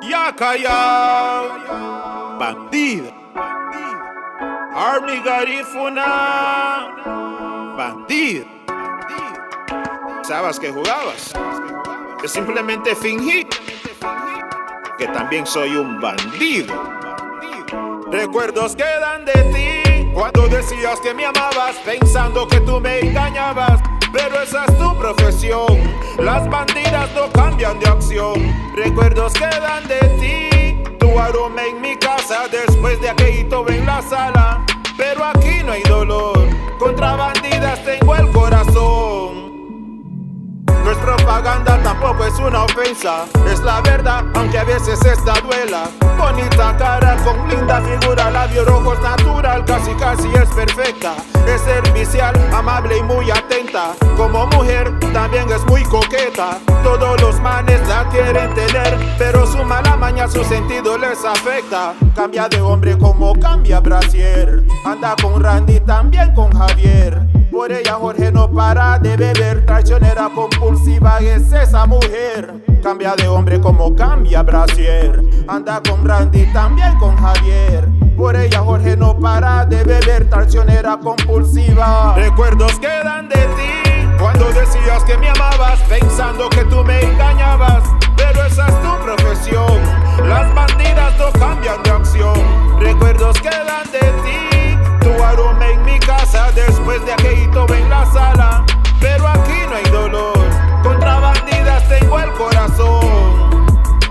Ya callao, bandida. Army Garifuna, bandida. Sabes que jugabas, que simplemente fingí que también soy un bandido. Recuerdos quedan de ti cuando decías que me amabas, pensando que tú me engañabas. Pero esa es tu profesión, las bandidas no cambian de acción. Recuerdos quedan de ti, tu aroma en mi casa después de aquello en la sala. Pero aquí no hay dolor, contra bandidas tengo el corazón. No es propaganda, tampoco es una ofensa, es la verdad, aunque a veces esta duela. Bonita cara con linda figura, labios rojos natural, casi es perfecta. Es servicial, amable y muy atenta. Como mujer también es muy coqueta. Todos los manes la quieren tener, pero su mala maña, su sentido les afecta. Cambia de hombre como cambia brasier. Anda con Randy, también con Javier. Por ella Jorge no para de beber, traicionera compulsiva es esa mujer. Cambia de hombre como cambia brasier. Anda con Randy, también con Javier. Por ella Jorge no para de beber, traicionera compulsiva. Recuerdos quedan de ti cuando decías que me amabas, pensando que tú me engañabas. Pero esa es tu profesión, las bandidas no cambian de acción. Recuerdos quedan de ti, tu aroma en mi casa después de aquello en la sala. Pero aquí no hay dolor, contra bandidas tengo el corazón.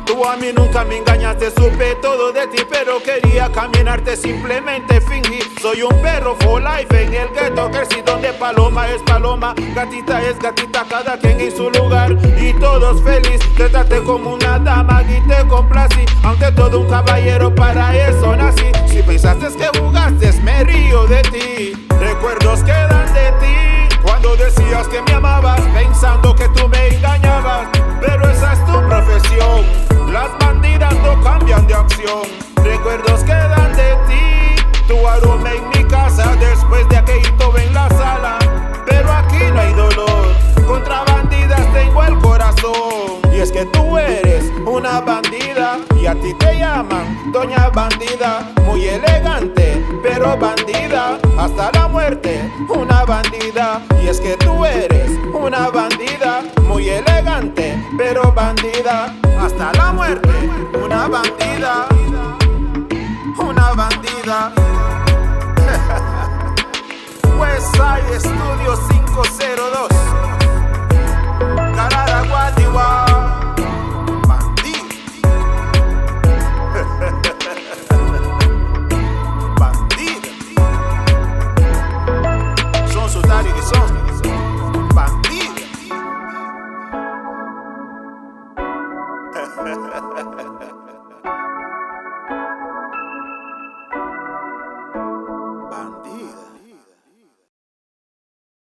Tú a mí nunca me engañaste, supe todo de ti, pero quería caminarte, simplemente fingí. Soy un perro for life en el ghetto, crecí donde paloma es paloma, gatita es gatita, cada quien en su lugar y todos feliz. Te traté como una dama y te complací, ante todo un caballero, para eso nací. Si pensaste que jugaste, me río de ti. Recuerdos quedan de ti cuando decías que me amabas, pensando que tú me engañabas. Pero esa es tu profesión, las bandidas no cambian de acción. Recuerdos quedan de ti, tu aroma en mi casa después de aquello en la sala. Pero aquí no hay dolor, contra bandidas tengo el corazón. Y es que tú eres una bandida y a ti te llaman doña bandida. Muy elegante, pero bandida hasta la muerte, una bandida. Y es que tú eres una bandida, muy elegante, pero bandida hasta la muerte, una bandida, una bandida. Westside Studio 502.